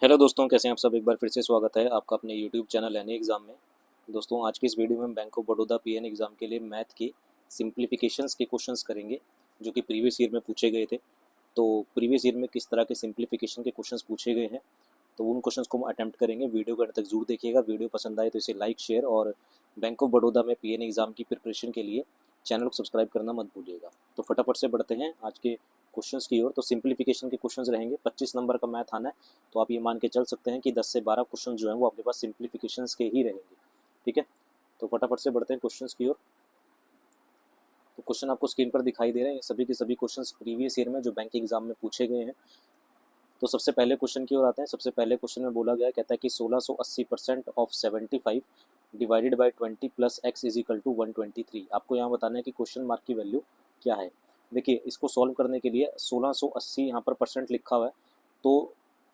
Hello दोस्तों, कैसे हैं आप सब। एक बार फिर से स्वागत है आपका अपने यूट्यूब चैनल एनी एग्ज़ाम में। दोस्तों, आज की इस वीडियो में हम bank of Baroda PN exam के लिए मैथ की सिंप्लीफिकेशंस के क्वेश्चंस करेंगे जो कि प्रीवियस ईयर में पूछे गए थे। तो प्रीवियस ईयर में किस तरह के सिंप्लीफिकेशन के क्वेश्चंस पूछे गए हैं, तो उन क्वेश्चंस को हम अटैम्प्ट करेंगे। वीडियो को अंत तक जरूर देखिएगा। वीडियो पसंद आए तो इसे लाइक, शेयर और बैंक ऑफ बड़ौदा में पीएन एग्ज़ाम की प्रिपरेशन के लिए चैनल को सब्सक्राइब करना मत भूलिएगा। तो फटाफट से बढ़ते हैं आज के क्वेश्चंस की ओर। तो सिंप्लीफिकेशन के क्वेश्चंस रहेंगे। 25 नंबर का मैथ आना है, तो आप ये मान के चल सकते हैं कि 10 से 12 क्वेश्चन जो हैं वो आपके पास सिंप्लीफिकेशंस के ही रहेंगे। ठीक है, तो फटाफट से बढ़ते हैं क्वेश्चंस की ओर। तो क्वेश्चन आपको स्क्रीन पर दिखाई दे रहे हैं, सभी के सभी क्वेश्चंस प्रीवियस ईयर में जो बैंक एग्जाम में पूछे गए हैं। तो सबसे पहले क्वेश्चन की ओर आते हैं। सबसे पहले क्वेश्चन में बोला गया, कहता है कि 1680% of 75 divided by 20 plus X is equal to 123। आपको यहाँ बताना है कि क्वेश्चन मार्क की वैल्यू क्या है। देखिए, इसको सॉल्व करने के लिए 1680 यहाँ पर परसेंट लिखा हुआ है, तो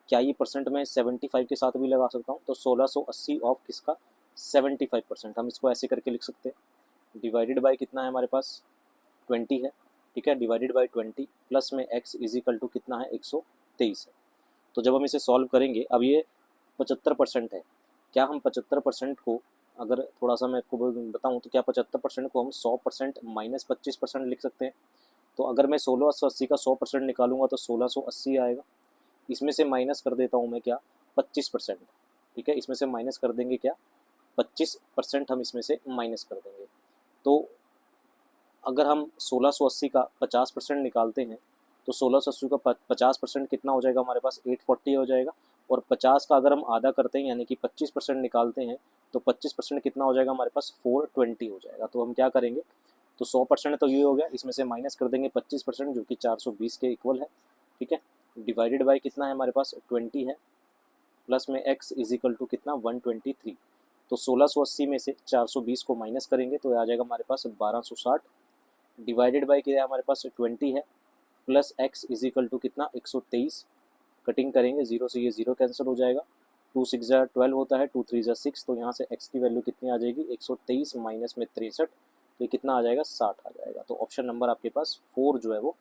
क्या ये परसेंट मैं 75 के साथ भी लगा सकता हूँ। तो 1680 ऑफ किसका 75%, हम इसको ऐसे करके लिख सकते हैं। डिवाइडेड बाई कितना है हमारे पास 20 है। ठीक है, डिवाइडेड बाई 20 प्लस में एक्स इज इक्वल टू कितना है 123 है। तो जब हम इसे सॉल्व करेंगे, अब ये 75% है। क्या हम 75% को, अगर थोड़ा सा मैं आपको बताऊं, तो क्या 75% को हम 100% माइनस 25% लिख सकते हैं। तो अगर मैं 1680 का 100% निकालूंगा तो 1680 आएगा। इसमें से माइनस कर देता हूँ मैं क्या 25%। ठीक है, इसमें से माइनस कर देंगे क्या 25%, हम इसमें से माइनस कर देंगे। तो अगर हम 1680 का 50% निकालते हैं तो 1680 का 50% कितना हो जाएगा हमारे पास 840 हो जाएगा। और 50 का अगर हम आधा करते हैं यानी कि 25% निकालते हैं तो 25% कितना हो जाएगा हमारे पास 420 हो जाएगा। तो हम क्या करेंगे, तो 100% तो ये हो गया, इसमें से माइनस कर देंगे 25% जो कि 420 के इक्वल है। ठीक है, डिवाइडेड बाई कितना है हमारे पास 20 है, प्लस में एक्स इज इक्वल टू कितना 123। तो 1680 में से 420 को माइनस करेंगे तो आ जाएगा हमारे पास 1260। डिवाइडेड बाई क्या है हमारे पास 20 है, plus X is equal to कितना 123। कटिंग करेंगे, जीरो से ये जीरो कैंसिल हो जाएगा। 2 6 ज़ा 12 होता है, 2 3 ज़ा 6, तो यहाँ से एक्स की वैल्यू कितनी आ जाएगी 123 माइनस में 63, तो ये कितना आ जाएगा 60 आ जाएगा। तो ऑप्शन नंबर आपके पास 4 जो है वो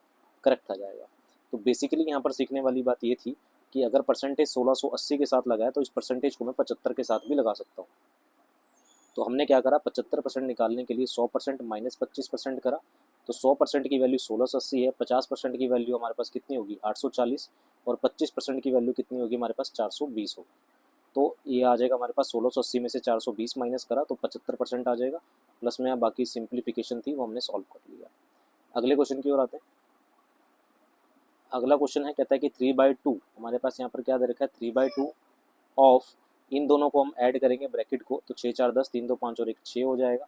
करेक्ट आ जाएगा। तो बेसिकली यहाँ पर सीखने वाली बात ये थी कि अगर परसेंटेज 1680 के साथ लगाए तो इस परसेंटेज को मैं 75 के साथ भी लगा सकता हूँ। तो हमने क्या करा, 75% निकालने के लिए 100% माइनस 25% करा। तो 100% की वैल्यू 1680 है, 50% की वैल्यू हमारे पास कितनी होगी 840, और 25% की वैल्यू कितनी होगी हमारे पास 420 होगी। तो ये आ जाएगा हमारे पास 1680 में से 420 माइनस करा तो 75% आ जाएगा। प्लस में बाकी सिंप्लीफिकेशन थी वो हमने सॉल्व कर लिया। अगले क्वेश्चन की ओर आते हैं। अगला क्वेश्चन है, कहता है कि 3/2, हमारे पास यहाँ पर क्या दे रखा है 3/2 ऑफ, इन दोनों को हम ऐड करेंगे ब्रैकेट को, तो 6 4 10, 3 2 5 और 1 6 हो जाएगा,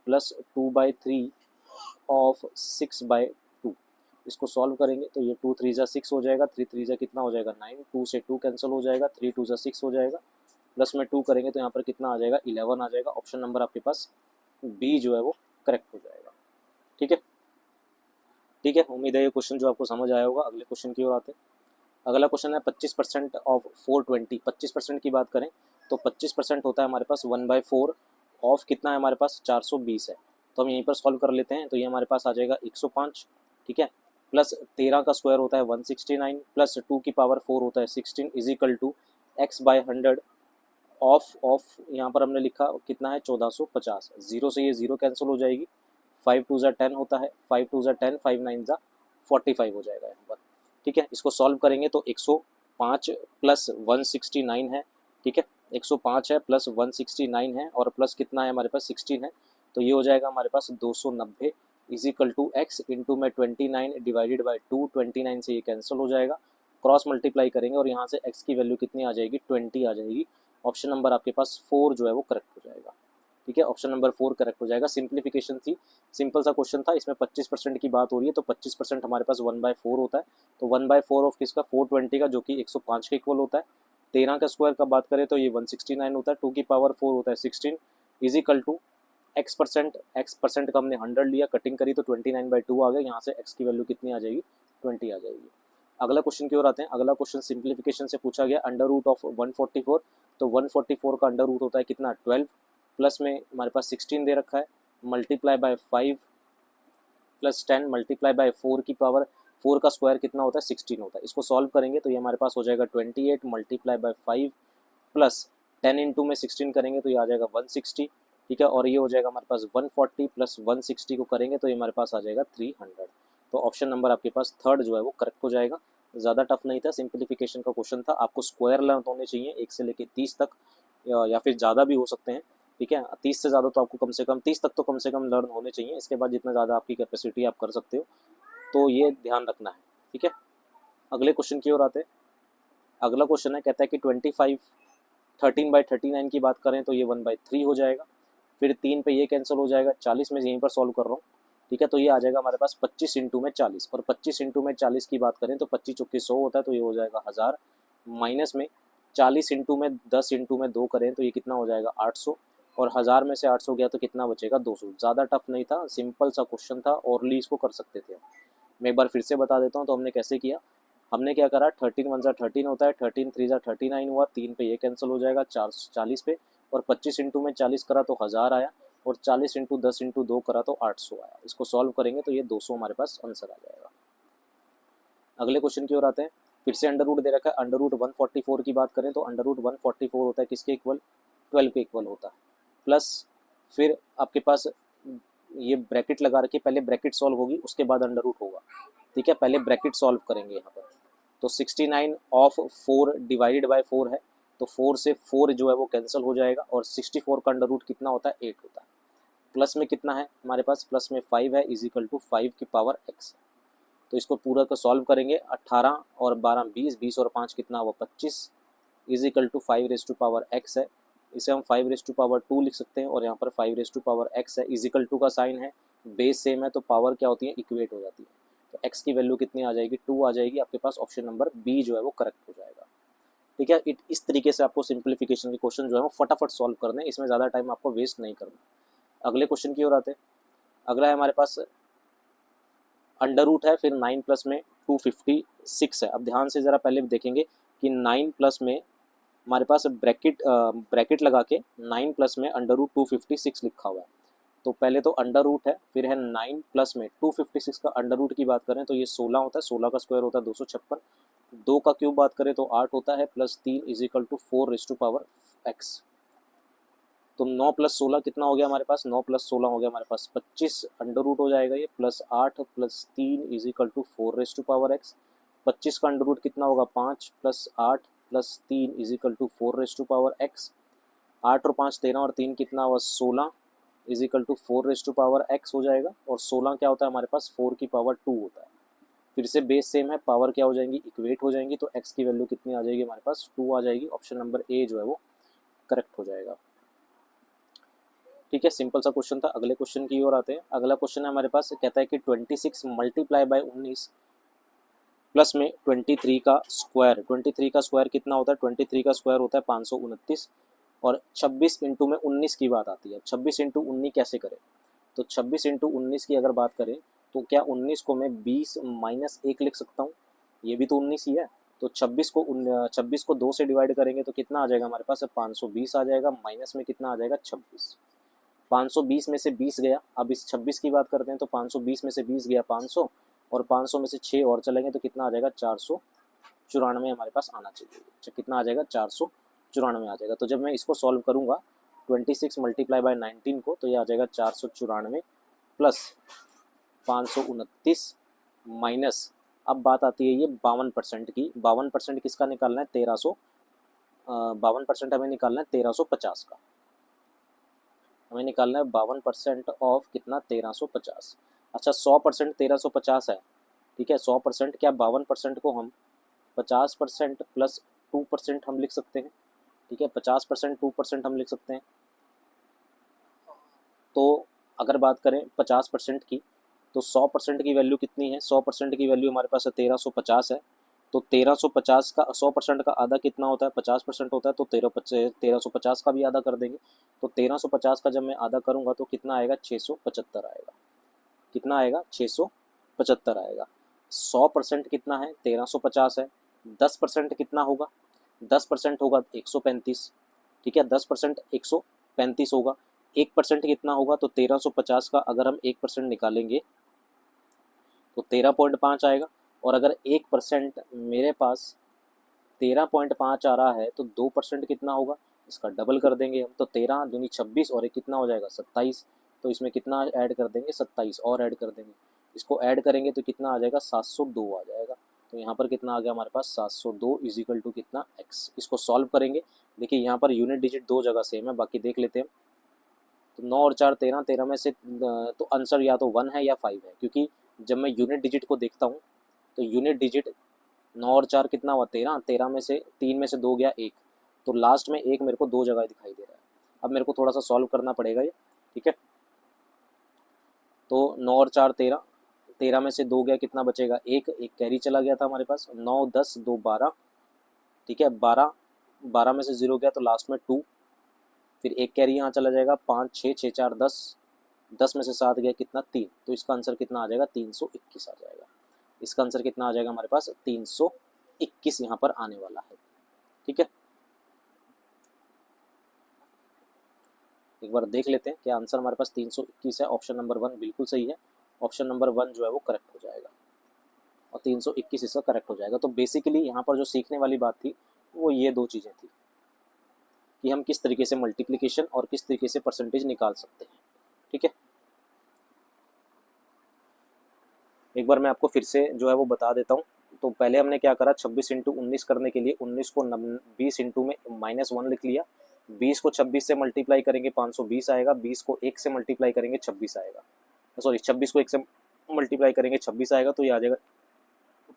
प्लस 2/3 ऑफ 6/2। इसको सॉल्व करेंगे तो ये 2 3 ज़ा 6 हो जाएगा, 3 3 ज़ा कितना हो जाएगा 9, 2 से 2 कैंसिल हो जाएगा, 3 2 ज़ा 6 हो जाएगा, प्लस में 2 करेंगे तो यहाँ पर कितना आ जाएगा 11 आ जाएगा। ऑप्शन नंबर आपके पास बी जो है वो करेक्ट हो जाएगा। ठीक है, ठीक है, उम्मीद है ये क्वेश्चन जो आपको समझ आया होगा। अगले क्वेश्चन की ओर आते हैं। अगला क्वेश्चन है 25% ऑफ 420। 25% की बात करें तो 25% होता है हमारे पास 1/4 ऑफ कितना है हमारे पास 420 है। तो हम यहीं पर सॉल्व कर लेते हैं, तो ये हमारे पास आ जाएगा 105। ठीक है, प्लस 13 का स्क्वायर होता है 169, प्लस 2 की पावर 4 होता है 16 is equal to x/100 of यहाँ पर हमने लिखा कितना है 1450। जीरो से ये जीरो कैंसिल हो जाएगी, 5 2 ज़ा 10 होता है, 5 2 ज़ा 10, 5 9 ज़ा 45 हो जाएगा यहाँ पर। ठीक है, इसको सॉल्व करेंगे तो 105 प्लस 169 है। ठीक है, 105 है प्लस 169 है और प्लस कितना है हमारे पास 16 है, तो ये हो जाएगा हमारे पास 290 is equal to X into में 29 डिवाइडेड बाई 2। 29 से ये कैंसिल हो जाएगा, क्रॉस मल्टीप्लाई करेंगे और यहाँ से एक्स की वैल्यू कितनी आ जाएगी 20 आ जाएगी। ऑप्शन नंबर आपके पास 4 जो है वो करेक्ट हो जाएगा। ठीक है, ऑप्शन नंबर 4 करेक्ट हो जाएगा। सिंप्लीफिकेशन थी, सिंपल सा क्वेश्चन था, इसमें 25% की बात हो रही है, तो 25% हमारे पास 1/4 होता है। तो 1/4 ऑफ किसका 420 का, जो कि 105 के इक्वल होता है। 13 का स्क्वायर का बात करें तो ये 169 होता है, 2 की पावर 4 होता है 16 is equal to X percent का हमने 100 लिया, कटिंग करी तो 29/2 आ गया। यहाँ से एक्स की वैल्यू कितनी आ जाएगी 20 आ जाएगी। अगला क्वेश्चन की ओर आते हैं। अगला क्वेश्चन सिंप्लीफिकेशन से पूछा गया, अंडर रूट ऑफ 144। तो 144 का अंडर रूट होता है कितना 12, प्लस में हमारे पास 16 दे रखा है, multiply by 5 plus 10 multiply by 4 की पावर 4 का स्क्वायर कितना होता है 16 होता है। इसको सॉल्व करेंगे तो ये हमारे पास हो जाएगा 28 मल्टीप्लाई बाय 5 प्लस 10 इंटू में 16 करेंगे तो ये आ जाएगा 160, ठीक है। और ये हो जाएगा हमारे पास 140 प्लस 160 को करेंगे तो ये हमारे पास आ जाएगा 300। तो ऑप्शन नंबर आपके पास थर्ड जो है वो करेक्ट हो जाएगा। ज़्यादा टफ नहीं था, सिंप्लीफिकेशन का क्वेश्चन था। आपको स्क्वायर लर्न होने चाहिए 1 से लेकर 30 तक, या फिर ज़्यादा भी हो सकते हैं, ठीक है। 30 से ज़्यादा तो आपको कम से कम 30 तक तो कम से कम लर्न होने चाहिए। इसके बाद जितना ज़्यादा आपकी कैपेसिटी आप कर सकते हो, तो ये ध्यान रखना है, ठीक है। अगले क्वेश्चन की ओर आते हैं। अगला क्वेश्चन है, कहता है कि 25 13/39 की बात करें तो ये 1/3 हो जाएगा। फिर 3 पे ये कैंसिल हो जाएगा, 40 में यहीं पर सॉल्व कर रहा हूँ, ठीक है। तो ये आ जाएगा हमारे पास 25 इंटू में 40, और 25 इंटू में 40 की बात करें तो 25 चौके 100 होता है, तो ये हो जाएगा 1000। माइनस में 40 इंटू में 10 इंटू में 2 करें तो ये कितना हो जाएगा 800, और 1000 में से 800 गया तो कितना बचेगा 200। ज़्यादा टफ नहीं था, सिंपल सा क्वेश्चन था, ओरली इसको कर सकते थे। मैं एक बार फिर से बता देता हूँ तो हमने कैसे किया। हमने क्या करा, 13 1 13 होता है, 13 3 39 हुआ, 3 पे ये कैंसिल हो जाएगा 40 पे, और 25 इंटू में 40 करा तो 1000 आया, और 40 इंटू 10 इंटू 2 करा तो 800 आया। इसको सॉल्व करेंगे तो ये 200 हमारे पास आंसर आ जाएगा। अगले क्वेश्चन की ओर आते हैं। फिर से अंडर रूट दे रखा है। अंडर रूट 144 की बात करें तो अंडर रूट 144 होता है किसके इक्वल, 12 के इक्वल होता है। प्लस फिर आपके पास ये ब्रैकेट लगा रखी है, पहले ब्रैकेट सॉल्व होगी उसके बाद अंडर रूट होगा, ठीक है। पहले ब्रैकेट सॉल्व करेंगे यहाँ पर। तो 69 ऑफ 4 डिवाइडेड बाय 4 है, तो 4 से 4 जो है वो कैंसिल हो जाएगा, और 64 का अंडर रूट कितना होता है 8 होता है। प्लस में कितना है हमारे पास, प्लस में 5 है, इज इक्वल टू 5 की पावर x। तो इसको पूरा को सॉल्व करेंगे, 18 और 12 20, 20 और 5 कितना हुआ 25, is equal to 5 raise to power x है। इसे हम 5 रेज टू पावर 2 लिख सकते हैं, और यहाँ पर 5 रेज टू पावर x है, इज इक्वल टू का साइन है, बेस सेम है तो पावर क्या होती है इक्वेट हो जाती है। तो x की वैल्यू कितनी आ जाएगी 2 आ जाएगी। आपके पास ऑप्शन नंबर बी जो है वो करेक्ट हो जाएगा, ठीक है। इस तरीके से आपको सिंप्लीफिकेशन के क्वेश्चन जो है वो फटाफट सॉल्व करने हैं, इसमें ज़्यादा टाइम आपको वेस्ट नहीं करना। अगले क्वेश्चन की ओर आते हैं। अगला है हमारे पास अंडर रूट है, फिर 9 प्लस में 256 है। अब ध्यान से ज़रा पहले देखेंगे कि 9 प्लस में हमारे पास ब्रैकेट लगा के 9 प्लस में अंडर रूट 256 लिखा हुआ है। तो पहले तो अंडर रूट है, फिर है 9 प्लस में 256 का अंडर रूट की बात करें तो ये 16 होता है, 16 का स्क्वायर होता है 256, 2 का क्यूब बात करें तो 8 होता है, plus 3 is equal to 4 raise to power x। तो 9 प्लस 16 कितना हो गया हमारे पास, 9 प्लस 16 हो गया हमारे पास 25, अंडर रूट हो जाएगा ये, plus 8 plus 3 is equal to 4 raise to power x। 25 का अंडर रूट कितना होगा 5 plus 8 plus 3 is equal to 4 raise to power x। 8 और 5 13, और 3 कितना हुआ 16 is equal to 4 raise to power x हो जाएगा। और 16 क्या होता है हमारे पास 4 की पावर 2 होता है। फिर से बेस सेम है, पावर क्या हो जाएंगी इक्वेट हो जाएंगी, तो x की वैल्यू कितनी आ जाएगी हमारे पास 2 आ जाएगी। ऑप्शन नंबर ए जो है वो करेक्ट हो जाएगा, ठीक है। सिंपल सा क्वेश्चन था। अगले क्वेश्चन की ओर आते हैं। अगला क्वेश्चन है हमारे पास, कहता है कि 26 मल्टीप्लाई बाय 19 प्लस में 23 का स्क्वायर। 23 का स्क्वायर कितना होता है, 23 का स्क्वायर होता है 529, और 26 इंटू में 19 की बात आती है। 26 इंटू 19 कैसे करें, तो 26 इंटू 19 की अगर बात करें तो क्या 19 को मैं 20 माइनस 1 लिख सकता हूँ, ये भी तो 19 ही है। तो 26 को 2 से डिवाइड करेंगे तो कितना आ जाएगा हमारे पास 520 आ जाएगा, माइनस में कितना आ जाएगा 26। 520 में से 20 गया, अब इस 26 की बात करते हैं तो 520 में से 20 गया 500, और 500 में से 6 और चलेंगे तो कितना आ जाएगा 494 हमारे पास आना चाहिए। कितना आ जाएगा 494 आ जाएगा। तो जब मैं इसको सॉल्व करूँगा 26 मल्टीप्लाई बाय 19 को, तो ये आ जाएगा 494 प्लस 529 माइनस, अब बात आती है ये 52% की। 52% किसका निकालना है 52% हमें निकालना है 1350 का। हमें निकालना है 52% ऑफ कितना 1350। अच्छा 100% 1350 है, ठीक है। 100% क्या 52% को हम 50% प्लस 2% हम लिख सकते हैं, ठीक है। 50% 2% हम लिख सकते हैं। तो अगर बात करें 50% की, तो 100% की वैल्यू कितनी है, 100% की वैल्यू हमारे पास 1350 है। तो 1350 का 100% का आधा कितना होता है 50% होता है, तो 1350 का भी आधा कर देंगे। तो 1350 का जब मैं आधा करूँगा तो कितना आएगा 675 आएगा। कितना आएगा 675 आएगा। 100% कितना है 1350 है, 10% कितना होगा 10% होगा 135, ठीक है। 10% 135 होगा। 1% कितना होगा, तो 1350 का अगर हम 1% निकालेंगे तो 13.5 आएगा, और अगर 1% मेरे पास 13.5 आ रहा है तो 2% कितना होगा, इसका डबल कर देंगे हम। तो 13 दूनी 26 और एक कितना हो जाएगा 27। तो इसमें कितना ऐड कर देंगे 27 और ऐड कर देंगे। इसको ऐड करेंगे तो कितना आ जाएगा 702 आ जाएगा। तो यहाँ पर कितना आ गया हमारे पास 702 इज इक्वल टू कितना x। इसको सॉल्व करेंगे। देखिए यहाँ पर यूनिट डिजिट दो जगह सेम है, बाकी देख लेते हैं। तो 9 और 4 13, 13 में से तो आंसर या तो 1 है या 5 है, क्योंकि जब मैं यूनिट डिजिट को देखता हूँ तो यूनिट डिजिट 9 और 4 कितना हुआ 13, 13 में से 3 में से 2 गया 1, तो लास्ट में 1 मेरे को दो जगह दिखाई दे रहा है। अब मेरे को थोड़ा सा सॉल्व करना पड़ेगा ये, ठीक है। तो 9 और 4 13, 13 में से 2 गया कितना बचेगा 1, एक कैरी चला गया था हमारे पास। 9 10 2 12, ठीक है। 12, 12 में से 0 गया तो लास्ट में 2, फिर एक कैरी यहाँ चला जाएगा। 5 6 6 4 10, 10 में से 7 गया कितना 3, तो इसका आंसर कितना आ जाएगा 321 आ जाएगा। इसका आंसर कितना आ जाएगा हमारे पास 321 यहाँ पर आने वाला है, ठीक है। एक बार देख लेते हैं क्या आंसर हमारे पास 321 है। ऑप्शन नंबर 1 बिल्कुल सही है। ऑप्शन नंबर 1 जो है वो करेक्ट हो जाएगा और 321 इसका करेक्ट हो जाएगा। तो बेसिकली यहाँ पर जो सीखने वाली बात थी वो ये दो चीज़ें थी कि हम किस तरीके से मल्टीप्लिकेशन और किस तरीके से परसेंटेज निकाल सकते हैं, ठीक है। एक बार मैं आपको फिर से जो है वो बता देता हूँ। तो पहले हमने क्या करा, 26 इंटू 19 करने के लिए 19 को 20 इंटू में -1 लिख लिया। 20 को 26 से मल्टीप्लाई करेंगे 520 आएगा। 20 को 1 से मल्टीप्लाई करेंगे 26 आएगा। सॉरी 26 को 1 से मल्टीप्लाई करेंगे 26 आएगा, तो ये आ जाएगा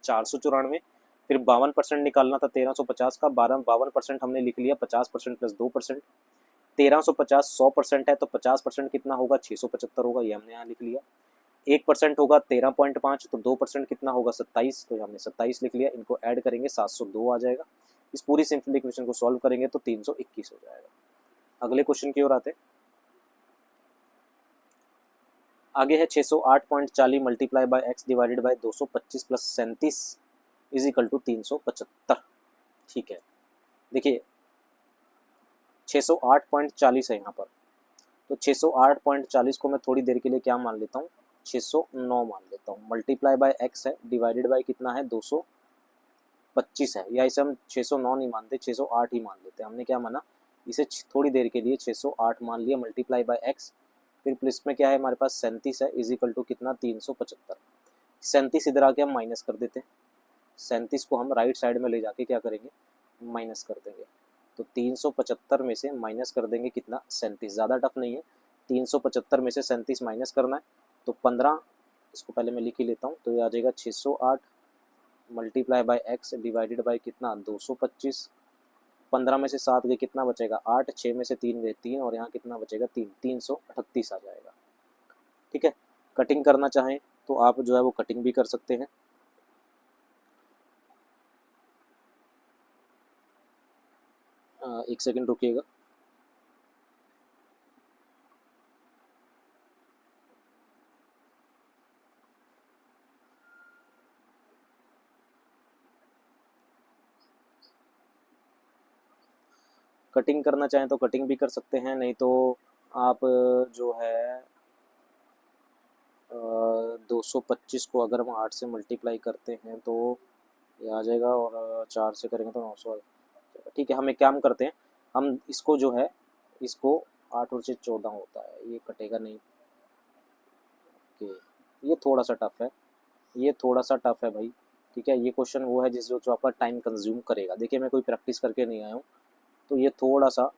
494। फिर 52% निकालना था 1350 का। 52% हमने लिख लिया, 50% प्लस 2%। 1350 100% है तो 50% कितना होगा 675 होगा, ये हमने यहाँ लिख लिया। 1% होगा 13.5, तो 2% कितना होगा 27, तो हमने 27 लिख लिया। इनको ऐड करेंगे 702 आ जाएगा। इस पूरी सिंप्लीफिकेशन को सॉल्व करेंगे तो 321 हो जाएगा। अगले क्वेश्चन की ओर आते हैं। आगे है 608.40 multiply by x divided by 225 plus 37 is equal to 375, ठीक है। देखिए 608.40 है यहाँ पर, तो 608.40 को मैं थोड़ी देर के लिए क्या मान लेता हूँ 609 मान लेता हूँ। मल्टीप्लाई बाय एक्स है, डिवाइडेड बाय कितना है 225 है, या इसे हम 609 नहीं मानते 608 ही मान लेते हैं। हमने क्या माना इसे थोड़ी देर के लिए 608 मान लिया। मल्टीप्लाई बाय एक्स, फिर प्लस में क्या है हमारे पास 37 है इज इक्वल टू कितना 375। 37 इधर आके हम माइनस कर देते हैं। 37 को हम राइट साइड में ले जाके क्या करेंगे माइनस कर देंगे। तो 375 में से माइनस कर देंगे कितना 37, ज़्यादा टफ नहीं है। 375 में से 37 माइनस करना है तो 15, इसको पहले मैं लिख ही लेता हूँ। तो ये आ जाएगा 608 multiply by x divided bye कितना 225। 15 में से 7 गए कितना बचेगा 8, 6 में से 3 गए 3, और यहाँ कितना बचेगा 3, 338 आ जाएगा, ठीक है। कटिंग करना चाहें तो आप जो है वो कटिंग भी कर सकते हैं। एक सेकंड रुकिएगा। कटिंग करना चाहें तो कटिंग भी कर सकते हैं, नहीं तो आप जो है 225 को अगर हम 8 से मल्टीप्लाई करते हैं तो ये आ जाएगा, और 4 से करेंगे तो 900, ठीक है। हम एक काम करते हैं, हम इसको जो है इसको 8 और से 14 होता है, ये कटेगा नहीं। ओके, ये थोड़ा सा टफ है, ये थोड़ा सा टफ है भाई, ठीक है। ये क्वेश्चन वो है जिस जो आपका टाइम कंज्यूम करेगा। देखिए मैं कोई प्रैक्टिस करके नहीं आया हूँ, तो ये थोड़ा सा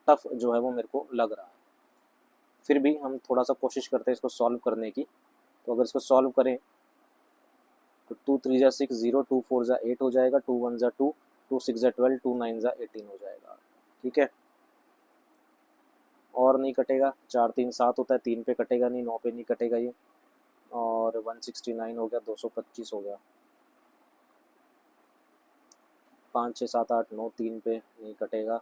टफ जो है वो मेरे को लग रहा है। फिर भी हम थोड़ा सा कोशिश करते हैं इसको सॉल्व करने की। तो अगर इसको सॉल्व करें तो 2 3 जा 6 0, 2 4 जा 8 हो जाएगा, 2 1 जा 2, 2 6 जा 12, 2 9 जा 18 हो जाएगा, ठीक है। और नहीं कटेगा, 4 3 7 होता है, 3 पे कटेगा नहीं, 9 पे नहीं कटेगा ये, और 169 हो गया, 225 हो गया, 5 6 7 8 9, 3 पे नहीं कटेगा,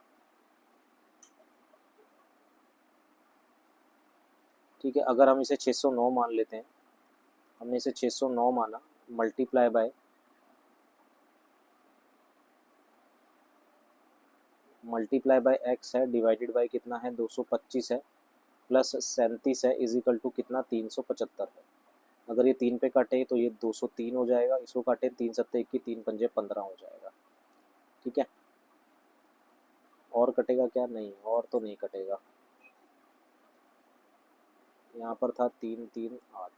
ठीक है। अगर हम इसे 609 मान लेते हैं, हमने इसे 609 माना, मल्टीप्लाई बाय एक्स है, डिवाइडेड बाय कितना है 225 है, प्लस 37 है इज इक्वल टू कितना 375 है। अगर ये 3 पे काटे तो ये 203 हो जाएगा, इसको काटे 3 सत्ते 21, 3 पंजे 15 हो जाएगा। ठीक है, और कटेगा क्या? नहीं, और तो नहीं कटेगा। यहाँ पर था 3 3 8,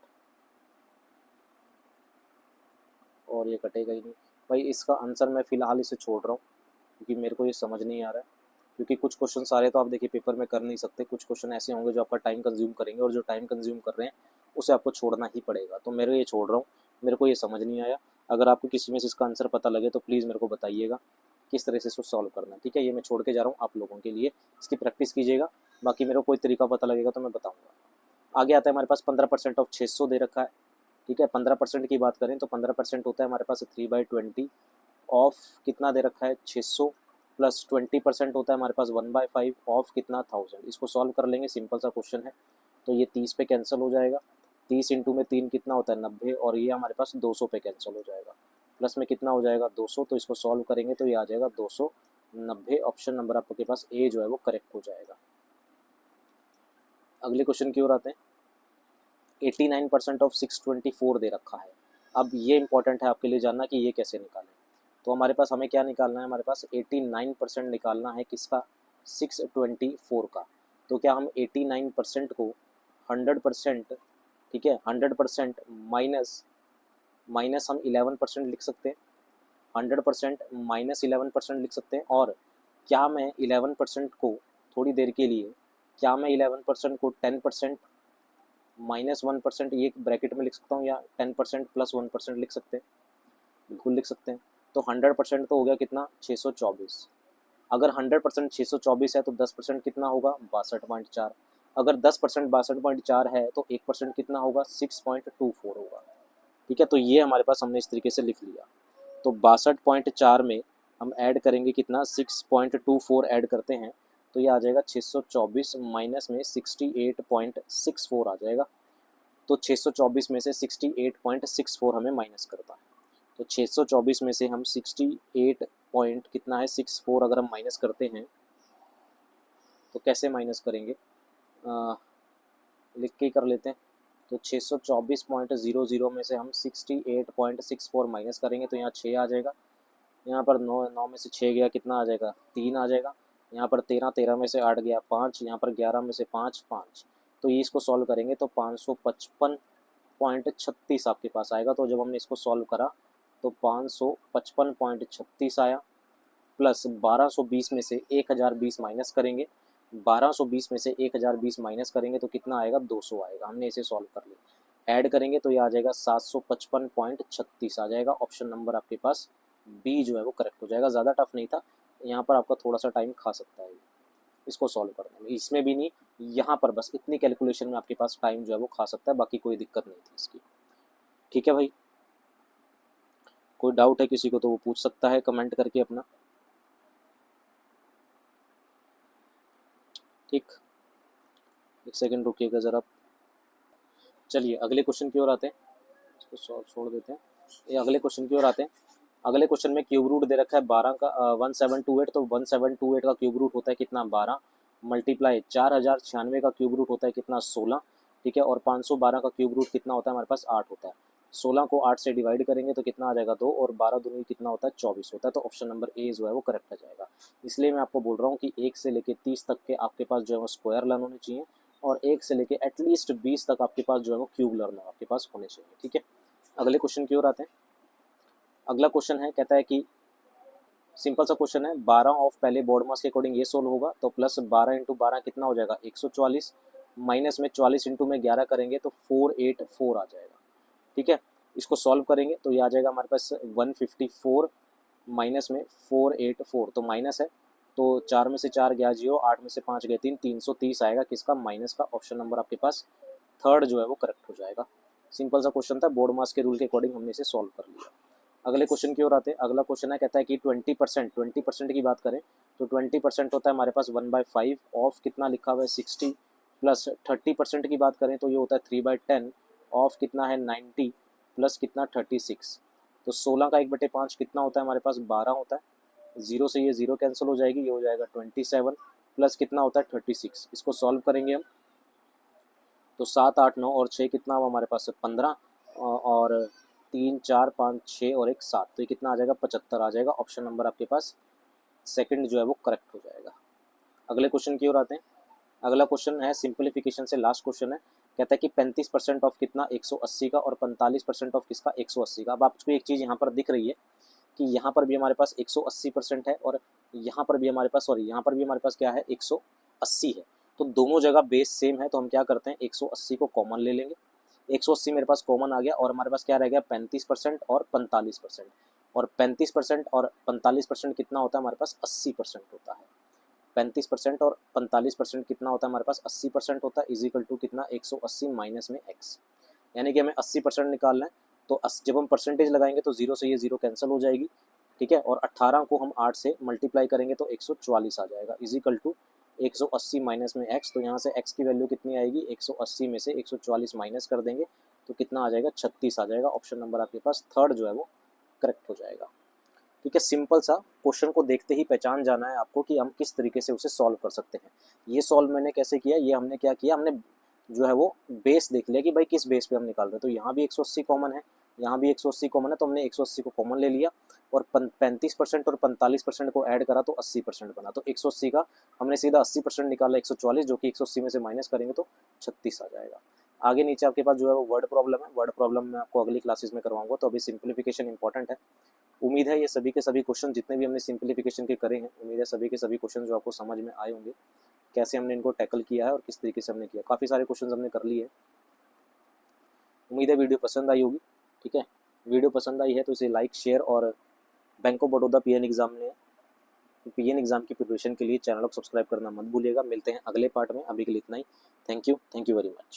और ये कटेगा ही नहीं भाई। इसका आंसर मैं फ़िलहाल इसे छोड़ रहा हूँ क्योंकि मेरे को ये समझ नहीं आ रहा है। क्योंकि कुछ क्वेश्चन सारे तो आप देखिए पेपर में कर नहीं सकते, कुछ क्वेश्चन ऐसे होंगे जो आपका टाइम कंज्यूम करेंगे, और जो टाइम कंज्यूम कर रहे हैं उसे आपको छोड़ना ही पड़ेगा। तो मेरे ये छोड़ रहा हूँ, मेरे को ये समझ नहीं आया। अगर आपको किसी में से इसका आंसर पता लगे तो प्लीज़ मेरे को बताइएगा किस तरह से इसको सॉल्व करना है। ठीक है, ये मैं छोड़ के जा रहा हूँ आप लोगों के लिए, इसकी प्रैक्टिस कीजिएगा। बाकी मेरे को कोई तरीका पता लगेगा तो मैं बताऊँगा। आगे आता है हमारे पास 15% ऑफ 600 दे रखा है। ठीक है, 15% की बात करें तो 15% होता है हमारे पास 3/20 ऑफ कितना दे रखा है 600, प्लस 20% होता है हमारे पास 1/5 ऑफ कितना 1000। इसको सॉल्व कर लेंगे, सिंपल सा क्वेश्चन है। तो ये 30 पे कैंसिल हो जाएगा, 30 इंटू में 3 कितना होता है 90, और ये हमारे पास 200 पे कैंसिल हो जाएगा। प्लस में कितना हो जाएगा 200, तो इसको सॉल्व करेंगे तो ये आ जाएगा 290। ऑप्शन नंबर आपके पास ए जो है वो करेक्ट हो जाएगा। अगले क्वेश्चन की ओर आते हैं। 89% ऑफ 624 दे रखा है। अब ये इंपॉर्टेंट है आपके लिए जानना कि ये कैसे निकालें। तो हमारे पास हमें क्या निकालना है, हमारे पास 89% निकालना है किसका, 624 का। तो क्या हम 89% को 100%, ठीक है 100% माइनस माइनस हम 11% लिख सकते हैं, 100% माइनस 11% लिख सकते हैं। और क्या मैं 11% को थोड़ी देर के लिए, क्या मैं 11% को 10% -1% ये ब्रैकेट में लिख सकता हूँ, या 10% प्लस 1% लिख सकते हैं? बिल्कुल लिख सकते हैं। तो 100% तो हो गया कितना 624। अगर 100% 624 है तो 10% कितना होगा 62.4। अगर 10% 62.4 है तो 1% कितना होगा 6.24 होगा। ठीक है, तो ये हमारे पास हमने इस तरीके से लिख लिया। तो 62.4 में हम ऐड करेंगे कितना 6.24 ऐड करते हैं, तो ये आ जाएगा 624 माइनस में 68.64 आ जाएगा। तो 624 में से 68.64 हमें माइनस करता है। तो 624 में से हम 68 पॉइंट कितना है 64 अगर हम माइनस करते हैं तो कैसे माइनस करेंगे, लिख के ही कर लेते हैं। तो 624.00 में से हम 68.64 माइनस करेंगे तो यहाँ 6 आ जाएगा। यहाँ पर 9 में से 6 गया कितना आ जाएगा 3 आ जाएगा। यहाँ पर 13 में से 8 गया 5, यहाँ पर 11 में से 5 5। तो ये इसको सॉल्व करेंगे तो 555.36 आपके पास आएगा। तो जब हमने इसको सॉल्व करा तो 555.36 आया, प्लस 1220 में से 1020 माइनस करेंगे, 1220 में से 1020 माइनस करेंगे तो कितना आएगा 200 आएगा। हमने इसे सॉल्व कर लिया, ऐड करेंगे तो ये आ जाएगा 755.36 आ जाएगा। ऑप्शन नंबर आपके पास बी जो है वो करेक्ट हो जाएगा। ज़्यादा टफ नहीं था, यहाँ पर आपका थोड़ा सा टाइम खा सकता है इसको सॉल्व करने में, इसमें भी नहीं, यहाँ पर बस इतनी कैलकुलेशन में आपके पास टाइम जो है वो खा सकता है, बाकी कोई दिक्कत नहीं थी इसकी। ठीक है भाई, कोई डाउट है किसी को तो वो पूछ सकता है कमेंट करके अपना। ठीक, एक सेकंड रुकिएगा ज़रा। चलिए अगले क्वेश्चन की ओर आते हैं, इसको सॉल्व छोड़ देते हैं, ये अगले क्वेश्चन की ओर आते हैं। अगले क्वेश्चन में क्यूब रूट दे रखा है 12 का 1728। तो 1728 का क्यूब रूट होता है कितना 12, मल्टीप्लाई 4096 का क्यूब रूट होता है कितना 16। ठीक है, और 512 का क्यूब रूट कितना होता है हमारे पास 8 होता है। 16 को 8 से डिवाइड करेंगे तो कितना आ जाएगा 2, और 12 दूनी कितना होता है 24 होता है। तो ऑप्शन नंबर ए जो है वो करेक्ट आ जाएगा। इसलिए मैं आपको बोल रहा हूँ कि 1 से लेकर 30 तक के आपके पास जो है वो स्क्वायर लर्न होने चाहिए, और 1 से लेकर एटलीस्ट 20 तक आपके पास जो है वो क्यूब लर्न आपके पास होने चाहिए। ठीक है, अगले क्वेश्चन की ओर आते हैं। अगला क्वेश्चन है, कहता है कि सिंपल सा क्वेश्चन है, 12 ऑफ पहले बोर्ड मास के अकॉर्डिंग ये सोल्व होगा। तो प्लस 12 इंटू 12 कितना हो जाएगा 144, माइनस में 44 इंटू में 11 करेंगे तो 484 आ जाएगा। ठीक है, इसको सॉल्व करेंगे तो ये आ जाएगा हमारे पास 154 माइनस में 484, तो माइनस है तो 4 में से 4 गया 0, 8 में से 5 गए 3, 330 आएगा किसका माइनस का। ऑप्शन नंबर आपके पास थर्ड जो है वो करेक्ट हो जाएगा। सिंपल सा क्वेश्चन था, बोर्ड मास के रूल के अकॉर्डिंग हमने इसे सॉल्व कर लिया। अगले क्वेश्चन की ओर आते हैं। अगला क्वेश्चन है, कहता है कि 20% की बात करें तो 20% होता है हमारे पास 1/5 ऑफ कितना लिखा हुआ है 60, प्लस 30% की बात करें तो ये होता है 3/10 ऑफ कितना है 90, प्लस कितना 36। तो 16 का 1/5 कितना होता है हमारे पास 12 होता है। 0 से ये 0 कैंसिल हो जाएगी, ये हो जाएगा 27, प्लस कितना होता है 36। इसको सॉल्व करेंगे हम तो 7 8 9 और 6 कितना हुआ हमारे पास 15, और 3 4 5 6 और एक 7, तो ये कितना आ जाएगा 75 आ जाएगा। ऑप्शन नंबर आपके पास सेकंड जो है वो करेक्ट हो जाएगा। अगले क्वेश्चन की ओर आते हैं। अगला क्वेश्चन है सिंप्लीफिकेशन से, लास्ट क्वेश्चन है। कहता है कि 35% ऑफ कितना 180 का और 45% ऑफ किसका 180 का। अब आपको एक चीज़ यहाँ पर दिख रही है कि यहाँ पर भी हमारे पास 180% है और यहाँ पर भी हमारे पास, सॉरी यहाँ पर भी हमारे पास क्या है 180 है। तो दोनों जगह बेस सेम है, तो हम क्या करते हैं 180 को कॉमन ले लेंगे। 180 मेरे पास कॉमन आ गया और हमारे पास क्या रह गया 35% और 45%। और 35% और 45% कितना होता है हमारे पास 80% होता है। 35% और 45% कितना होता है हमारे पास 80% होता है, इजिकल टू कितना 180 माइनस में x, यानी कि हमें 80% निकालना है। तो जब हम परसेंटेज लगाएंगे तो 0 से ये 0 कैंसिल हो जाएगी, ठीक है। और 18 को हम 8 से मल्टीप्लाई करेंगे तो 144 आ जाएगा, इजिकल टू 180 माइनस में x। तो यहाँ से x की वैल्यू कितनी आएगी 180 में से 144 माइनस कर देंगे तो कितना आ जाएगा 36 आ जाएगा। ऑप्शन नंबर आपके पास थर्ड जो है वो करेक्ट हो जाएगा। ठीक है, सिंपल सा क्वेश्चन को देखते ही पहचान जाना है आपको कि हम किस तरीके से उसे सॉल्व कर सकते हैं। ये सॉल्व मैंने कैसे किया, ये हमने क्या किया, हमने जो है वो बेस देख लिया कि भाई किस बेस पे हम निकाल रहे हैं। तो यहाँ भी 180 कॉमन है, यहाँ भी 180 कॉमन है, तो हमने 180 को कॉमन ले लिया और 35% और 45% को ऐड करा तो 80% बना। तो 180 का हमने सीधा 80% निकाला 144, जो कि 180 में से माइनस करेंगे तो 36 आ जाएगा। आगे नीचे आपके पास जो है वो वर्ड प्रॉब्लम है। वर्ड प्रॉब्लम मैं आपको अगली क्लासेस में करवाऊंगा, तो अभी सिंप्लीफिकेशन इंपॉर्टेंट है। उम्मीद है ये सभी के सभी क्वेश्चन जितने भी हमने सिंप्लीफिकेशन के करे हैं, उम्मीद है सभी के सभी क्वेश्चन जो आपको समझ में आए होंगे, कैसे हमने इनको टैकल किया है और किस तरीके से हमने किया। काफ़ी सारे क्वेश्चन हमने कर लिए हैं। उम्मीद है वीडियो पसंद आई होगी। ठीक है, वीडियो पसंद आई है तो इसे लाइक शेयर, और bank of Baroda PN exam की प्रिपरेशन के लिए चैनल को सब्सक्राइब करना मत भूलिएगा। मिलते हैं अगले पार्ट में, अभी के लिए इतना ही। Thank you very much.